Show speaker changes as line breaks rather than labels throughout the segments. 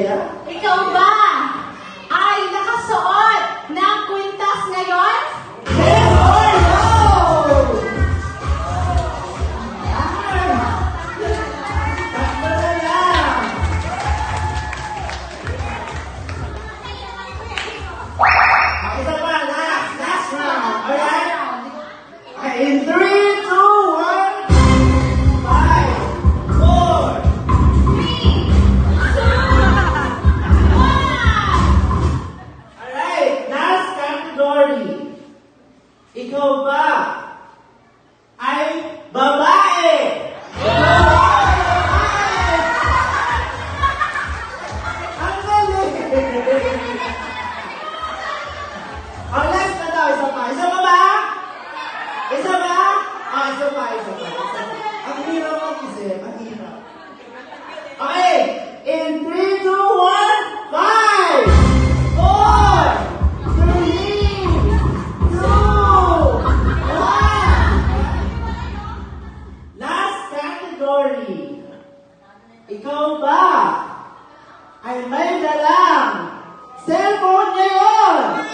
Bea?
Ikaw ba ay nakasuot ng kwintas ngayon?
Yes or no? Takbo na lang. Isa pa, last round. Alright? Okay, in 3, 2, 1. 5, 4. Alright, last category. Ikaw ba ay babae? Ang galing! Ang last na daw, isa pa. Isa pa ba? Isa ba? Ah, isa pa. Ang hirap mag-isip, ang hirap. Okay, in 3, 2, 1, 5, 4, 3, 2, 1. Last category. Ikaw ba ay may dalang cellphone ngayon?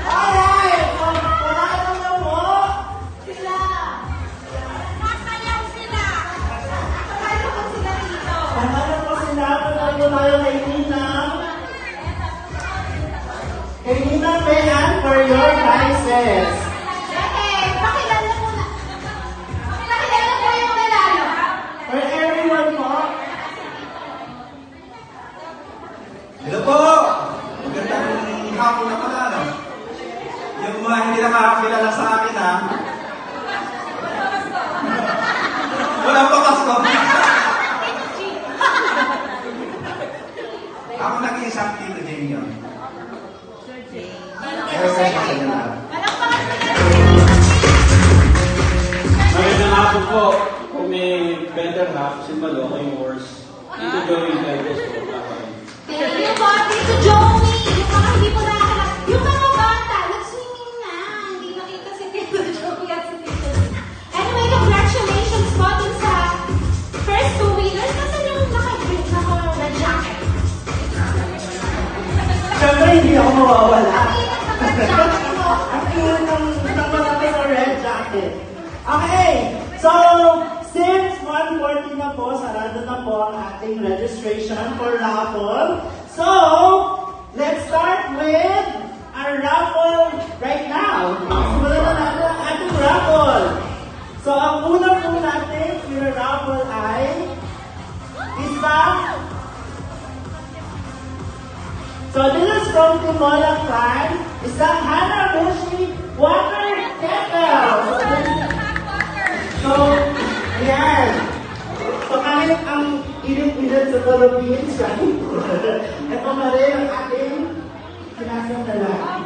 Alright, panalo na po.
Sila. Nasayaw sila. Paano po sila dito?
Panalo po sila, panalo tayo kay Ninang. Kay Ninang Behan for your prizes.
Okay, pakilala muna. Pakilala po yung nanalo.
For everyone po.
Hello po! Magandang hapon na pala, no? Yung mga hindi nakakakilala sa akin, ha? Wala pa Pasko. Ako nag-iisang Tito Jane yun. Pero sa inyo na.
Palakpakan mo na.
Magandang hapon po. Kung may better half, si Malo, kay Wars. Dito gawin kayo gusto ko.
Thank you po, Tito Joey. Yung mga hindi po nakakalap. Yung mga bata, nag-swimming na. Hindi nakita si Tito Joey at si Tito Joey. Anyway, congratulations po dun sa first two winners. Kasi yung naka-red jacket.
Siyempre, hindi ako mawawala.
Ang ingat ng red jacket mo.
Ang ingat ng nakalaki sa red jacket. Okay, so, since 1:40 na po, sarado na po ang ating registration for raffle. So, let's start with our raffle right now. Simulan na natin ang ating raffle. So, ang una po natin yung raffle ay isang. So, this is from Timola Clan. Isang Hanabishi water kettle. So, ayan. So, kahit ang init-init sa Philippines, ito na rin ang ating sinasamdala.